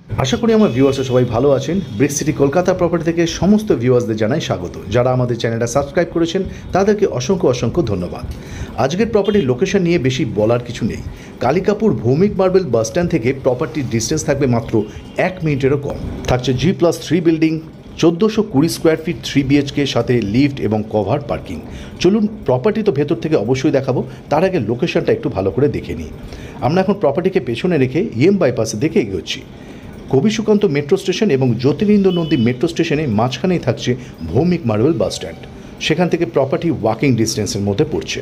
আশা করি আমার ভিউয়ার্সরা সবাই ভালো আছেন। ব্রিক্স সিটি কলকাতা প্রপার্টি থেকে সমস্ত ভিউয়ার্সদের জানাই স্বাগত। যারা আমাদের চ্যানেলটা সাবস্ক্রাইব করেছেন তাদেরকে অসংখ্য অসংখ্য ধন্যবাদ। আজকের প্রপার্টির লোকেশন নিয়ে বেশি বলার কিছু নেই। Kalikapur Bhowmik marble bus stand থেকে প্রপার্টির ডিস্টেন্স থাকবে মাত্র 1 মিনিটেরও কম। থাকছে G+3 building, 1420 square feet 3 BHK সাথে লিফট এবং কভার পার্কিং। চলুন প্রপার্টি তো ভেতর থেকে অবশ্যই দেখাবো, তার আগে লোকেশনটা একটু ভালো করে দেখে নিই। আমরা এখন প্রপার্টিকে পেছনে রেখে EM বাইপাসে দেখে এগোচ্ছি। কবি সুকান্ত মেট্রো স্টেশন এবং জ্যোতিরিন্দ্র নন্দী মেট্রো স্টেশনে মাঝখানেই থাকছে ভৌমিক মার্বেল বাস স্ট্যান্ড। সেখান থেকে প্রপার্টি ওয়াকিং ডিস্টেন্সের মধ্যে পড়ছে।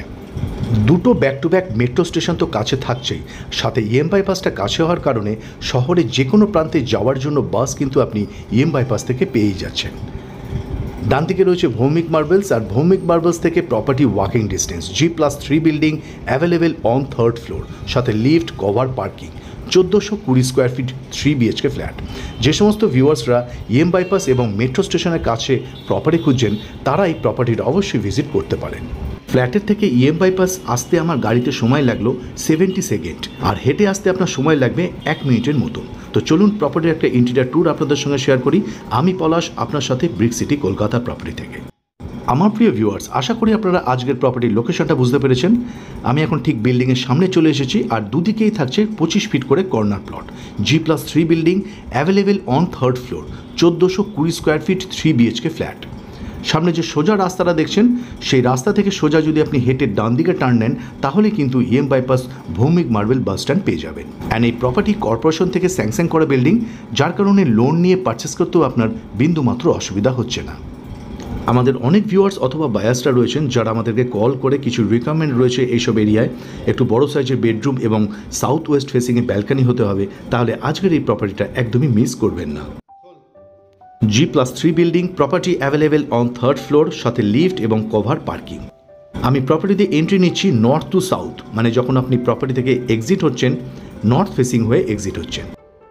দুটো back to back metro station তো কাছে থাকছেই, সাথে EM বাইপাসটা কাছে হওয়ার কারণে শহরে যে কোনো প্রান্তে যাওয়ার জন্য বাস কিন্তু আপনি EM বাইপাস থেকে পেয়েই যাচ্ছেন। ডান দিকে রয়েছে ভৌমিক মার্বেলস, আর ভৌমিক মার্বেলস থেকে property walking distance. G+3 building available on 3rd floor, সাথে lift, cover, parking. 1420 square feet 3 BHK flat. যে সমস্ত ভিউয়ার্সরা EM বাইপাস এবং মেট্রো স্টেশনের কাছে প্রপার্টি খুঁজছেন তারা এই প্রপার্টিটা অবশ্যই ভিজিট করতে পারেন। ফ্ল্যাটের থেকে EM বাইপাস আসতে আমার গাড়িতে সময় লাগলো 70 সেকেন্ড, আর হেঁটে আসতে আপনার সময় লাগবে 1 মিনিটের মতো। তো চলুন প্রপার্টির একটা ইন্টেরিয়র ট্যুর আপনাদের সঙ্গে শেয়ার করি। আমি পলাশ, আপনার সাথে ব্রিক্স সিটি কলকাতা প্রপার্টি থেকে। আমার প্রিয় ভিউয়ার্স, আশা করি আপনারা আজকের প্রপার্টির লোকেশনটা বুঝতে পেরেছেন। আমি এখন ঠিক বিল্ডিংয়ের সামনে চলে এসেছি, আর দুদিকেই থাকছে 25 ফিট করে corner plot. G+3 building available on 3rd floor, 1420 square feet 3 BHK flat. সামনে যে সোজা রাস্তাটা দেখছেন, সেই রাস্তা থেকে সোজা যদি আপনি হেঁটে ডান দিকে টার্ন নেন তাহলে কিন্তু EM bypass Bhowmik marble bus stand পেয়ে যাবেন। অ্যান্ড এই প্রপার্টি কর্পোরেশন থেকে স্যাংশন করা বিল্ডিং, যার কারণে লোন নিয়ে পারচেস করতেও আপনার বিন্দুমাত্র অসুবিধা হচ্ছে না। আমাদের অনেক ভিউয়ার্স অথবা বায়ার্সরা রয়েছেন যারা আমাদেরকে কল করে কিছু রিকোয়ারমেন্ট রয়েছে এইসব এরিয়ায় একটু বড় সাইজের বেডরুম এবং সাউথ ওয়েস্ট ফেসিংয়ে ব্যালকানি হতে হবে, তাহলে আজকের এই প্রপার্টিটা একদমই মিস করবেন না। G+3 building, property available on 3rd floor, সাথে লিফট এবং কভার পার্কিং। আমি প্রপার্টিতে এন্ট্রি নিচ্ছি নর্থ টু সাউথ, মানে যখন আপনি প্রপার্টি থেকে এক্সিট হচ্ছেন নর্থ ফেসিং হয়ে এক্সিট হচ্ছেন।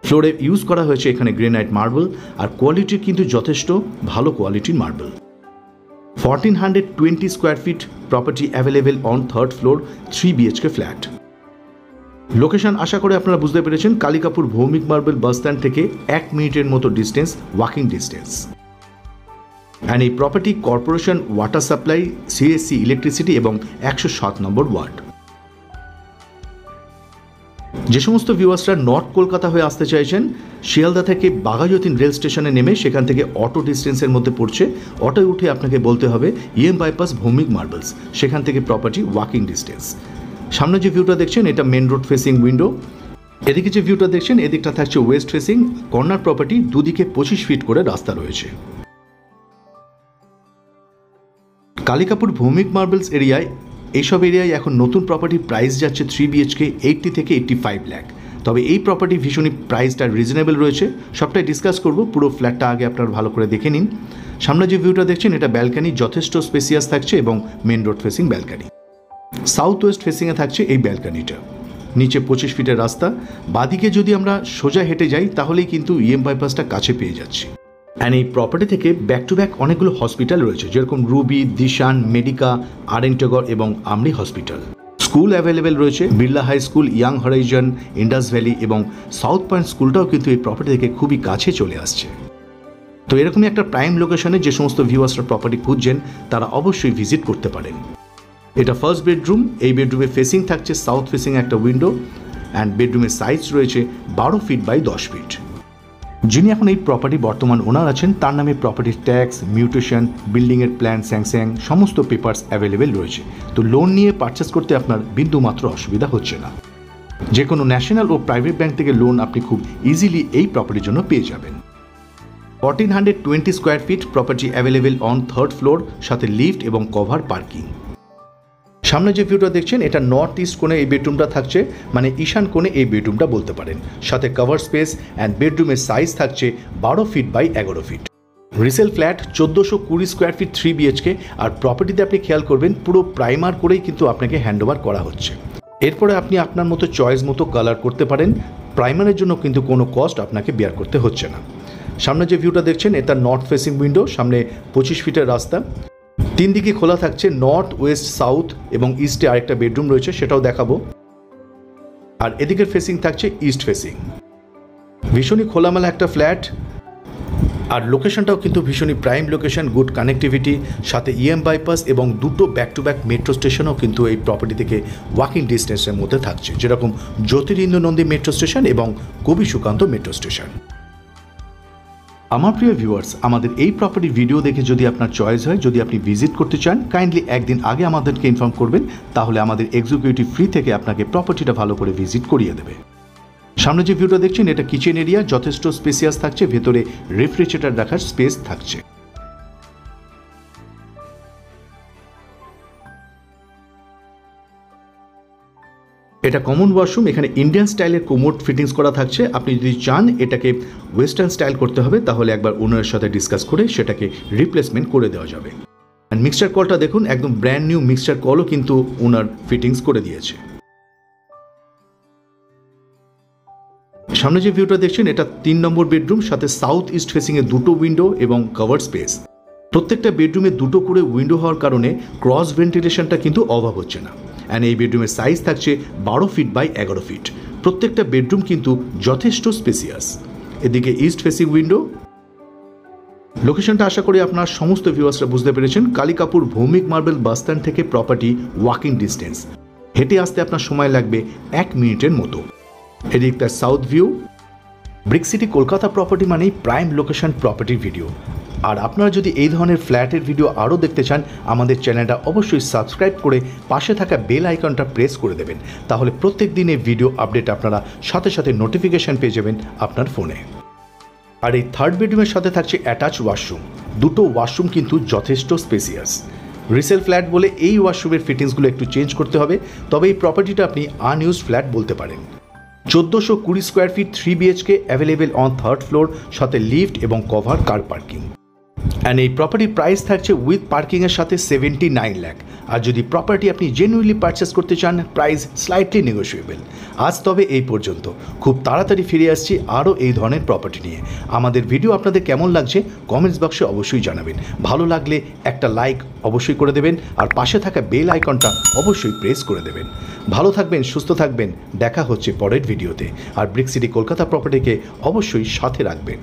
ফ্লোরে ইউজ করা হয়েছে এখানে গ্রেনাইট মার্বেল, আর কোয়ালিটি কিন্তু যথেষ্ট ভালো কোয়ালিটির marble. 1420 square feet property available on 3rd floor 3 BHK flat. Location আশা করে আপনারা বুঝতে পেরেছেন। Kalikapur Bhowmik marble bus stand থেকে 1 মিনিটের মতো ডিস্টেন্স, ওয়াকিং ডিস্টেন্স। অ্যান্ড এই property corporation water supply, CSC electricity এবং 107 নম্বর ওয়ার্ড। যে সমস্ত ভিউয়ার্সরা নর্থ কলকাতা হয়ে আসতে চাইছেন, শিয়ালদা থেকে বাঘাযতীন রেল স্টেশনে নেমে সেখান থেকে অটো ডিস্টেন্সের মধ্যে পড়ছে। অটোয় উঠে আপনাকে বলতে হবে EM বাইপাস ভৌমিক মার্বেলস, সেখান থেকে প্রপার্টি ওয়াকিং ডিস্টেন্স। সামনে যে ভিউটা দেখছেন এটা মেন রোড ফেসিং উইন্ডো। এদিকে যে ভিউটা দেখছেন এদিকটা থাকছে ওয়েস্ট ফেসিং কর্নার প্রপার্টি। দুদিকে 25 ফিট করে রাস্তা রয়েছে। কালিকাপুর ভৌমিক মার্বেলস এরিয়ায়, এইসব এরিয়ায় এখন নতুন প্রপার্টির প্রাইস যাচ্ছে 3 BHK 80 থেকে 85 লাখ। তবে এই প্রপার্টি ভীষণই প্রাইসটা রিজনেবল রয়েছে। সবটাই ডিসকাস করব, পুরো ফ্ল্যাটটা আগে আপনারা ভালো করে দেখে নিন। সামনে যে ভিউটা দেখছেন এটা ব্যালকানি, যথেষ্ট স্পেসিয়াস থাকছে এবং main road facing balcony. South west ফেসিংয়ে থাকছে এই ব্যালকানিটা। নিচে 25 ফিটের রাস্তা। বাদিকে যদি আমরা সোজা হেঁটে যাই তাহলেই কিন্তু EM বাইপাসটা কাছে পেয়ে যাচ্ছি। অ্যান্ড এই প্রপার্টি থেকে ব্যাক টু ব্যাক অনেকগুলো হসপিটাল রয়েছে, যেরকম রুবি, দিশান, মেডিকা, আরএনটগর এবং আমরি হসপিটাল। স্কুল অ্যাভেলেবেল রয়েছে, Birla high school, Young Horizon, Indus Valley এবং সাউথ পয়েন্ট স্কুলটাও কিন্তু এই প্রপার্টি থেকে খুবই কাছে চলে আসছে। তো এরকমই একটা প্রাইম লোকেশনে যে সমস্ত ভিউয়ার্সরা প্রপার্টি খুঁজছেন তারা অবশ্যই ভিজিট করতে পারেন। এটা ফার্স্ট বেডরুম। এই বেডরুমে ফেসিং থাকছে সাউথ ফেসিং একটা উইন্ডো, অ্যান্ড বেডরুমের সাইজ রয়েছে 12 ফিট বাই 10 ফিট। যিনি এখন এই প্রপার্টি বর্তমান ওনার আছেন তার নামে প্রপার্টির ট্যাক্স, মিউটেশন, বিল্ডিংয়ের প্ল্যান, স্যাংশন সমস্ত পেপারস অ্যাভেলেবেল রয়েছে। তো লোন নিয়ে পারচেস করতে আপনার বিন্দুমাত্র অসুবিধা হচ্ছে না। যে কোনো ন্যাশনাল ও প্রাইভেট ব্যাংক থেকে লোন আপনি খুব ইজিলি এই প্রপার্টির জন্য পেয়ে যাবেন। 1420 square feet property available on 3rd floor, সাথে লিফট এবং কভার পার্কিং। সামনে যে ভিউটা দেখছেন এটা নর্থ ইস্ট কোণে এই বেডরুমটা থাকছে, মানে ঈশান কোণে এই বেডরুমটা বলতে পারেন। সাথে কভার স্পেস অ্যান্ড বেডরুমের সাইজ থাকছে 12 feet by 11 feet. Resale flat 1420 square feet 3 BHK। আর প্রপার্টিতে আপনি খেয়াল করবেন পুরো প্রাইমার করেই কিন্তু আপনাকে হ্যান্ডওভার করা হচ্ছে। এরপরে আপনি আপনার মতো চয়েস মতো কালার করতে পারেন। প্রাইমারের জন্য কিন্তু কোনো কস্ট আপনাকে বেয়ার করতে হচ্ছে না। সামনে যে ভিউটা দেখছেন এটা নর্থ ফেসিং উইন্ডো, সামনে 25 ফিটের রাস্তা। 3 দিকে খোলা থাকছে, নর্থ, ওয়েস্ট, সাউথ এবং ইস্টে আরেকটা বেডরুম রয়েছে, সেটাও দেখাবো। আর এদিকের ফেসিং থাকছে ইস্ট ফেসিং। ভীষণই খোলামেলা একটা ফ্ল্যাট, আর লোকেশনটাও কিন্তু ভীষণই প্রাইম লোকেশন, গুড কানেক্টিভিটি, সাথে বাইপাস এবং দুটো ব্যাক টু ব্যাক মেট্রো স্টেশনও কিন্তু এই প্রপার্টি থেকে ওয়াকিং ডিস্টেন্সের মধ্যে থাকছে, যেরকম জ্যোতিরিন্দ্র নন্দী মেট্রো স্টেশন এবং কবি সুকান্ত মেট্রো স্টেশন। আমার প্রিয় ভিউয়ার্স, আমাদের এই প্রপার্টির ভিডিও দেখে যদি আপনার চয়েস হয়, যদি আপনি ভিজিট করতে চান, কাইন্ডলি একদিন আগে আমাদেরকে ইনফর্ম করবেন, তাহলে আমাদের এক্সিকিউটিভ ফ্রি থেকে আপনাকে প্রপার্টিটা ভালো করে ভিজিট করিয়ে দেবে। সামনে যে ভিউটা দেখছেন এটা কিচেন এরিয়া, যথেষ্ট স্পেসিয়াস থাকছে, ভেতরে রেফ্রিজারেটর রাখার স্পেস থাকছে। এটা কমন ওয়াশরুম, এখানে ইন্ডিয়ান স্টাইলের কোমোড ফিটিংস করা থাকছে। আপনি যদি চান এটাকে ওয়েস্টার্ন স্টাইল করতে হবে, তাহলে একবার ওনারের সাথে ডিসকাস করে সেটাকে রিপ্লেসমেন্ট করে দেওয়া যাবে। আর মিক্সচার কলটা দেখুন, একদম ব্র্যান্ড নিউ মিক্সচার কলও কিন্তু ওনার ফিটিংস করে দিয়েছে। সামনে যে ভিউটা দেখছেন এটা 3 নম্বর বেডরুম, সাথে সাউথ ইস্ট ফেসিংয়ে দুটো উইন্ডো এবং কভার স্পেস। প্রত্যেকটা বেডরুমে দুটো করে উইন্ডো হওয়ার কারণে ক্রস ভেন্টিলেশনটা কিন্তু অভাব হচ্ছে না। অ্যান্ড এই বেডরুমের সাইজ থাকছে 12 ফিট বাই 11 ফিট। প্রত্যেকটা বেডরুম কিন্তু যথেষ্ট স্পেসিয়াস। এদিকে ইস্ট ফেসিং উইন্ডো। লোকেশনটা আশা করি আপনার সমস্ত ভিউয়ার্সরা বুঝতে পেরেছেন। কালিকাপুর ভৌমিক মার্বেল বাসস্ট্যান্ড থেকে প্রপার্টি ওয়াকিং ডিস্টেন্স, হেঁটে আসতে আপনার সময় লাগবে 1 মিনিটের মতো। এদিক তার south view. Brick city Kolkata property মানেই প্রাইম লোকেশন প্রপার্টির ভিডিও। আর আপনারা যদি এই ধরনের ফ্ল্যাটের ভিডিও আরও দেখতে চান, আমাদের চ্যানেলটা অবশ্যই সাবস্ক্রাইব করে পাশে থাকা বেল আইকনটা প্রেস করে দেবেন, তাহলে প্রত্যেক দিনে ভিডিও আপডেট আপনারা সাথে সাথে নোটিফিকেশান পেয়ে যাবেন আপনার ফোনে। আর এই থার্ড বেডরুমের সাথে থাকছে অ্যাটাচ ওয়াশরুম। দুটো ওয়াশরুম কিন্তু যথেষ্ট স্পেসিয়াস। রিসেল ফ্ল্যাট বলে এই ওয়াশরুমের ফিটিংসগুলো একটু চেঞ্জ করতে হবে, তবে এই প্রপার্টিটা আপনি আনইউজ ফ্ল্যাট বলতে পারেন। 1420 square feet 3 BHK available on 3rd floor, সাথে লিফট এবং কভার কার পার্কিং। অ্যান্ড এই প্রপার্টির প্রাইস থাকছে উইথ পার্কিংয়ের সাথে 79 লাখ। আর যদি প্রপার্টি আপনি জেনুইনলি পারচেস করতে চান, প্রাইস স্লাইটলি নেগোশিয়েবল। আজ তবে এই পর্যন্ত, খুব তাড়াতাড়ি ফিরে আসছি আরও এই ধরনের প্রপার্টি নিয়ে। আমাদের ভিডিও আপনাদের কেমন লাগছে কমেন্টস বক্সে অবশ্যই জানাবেন। ভালো লাগলে একটা লাইক অবশ্যই করে দেবেন, আর পাশে থাকা বেল আইকনটা অবশ্যই প্রেস করে দেবেন। ভালো থাকবেন, সুস্থ থাকবেন, দেখা হচ্ছে পরের ভিডিওতে। আর ব্রিক সিটি কলকাতা প্রপার্টিকে অবশ্যই সাথে রাখবেন।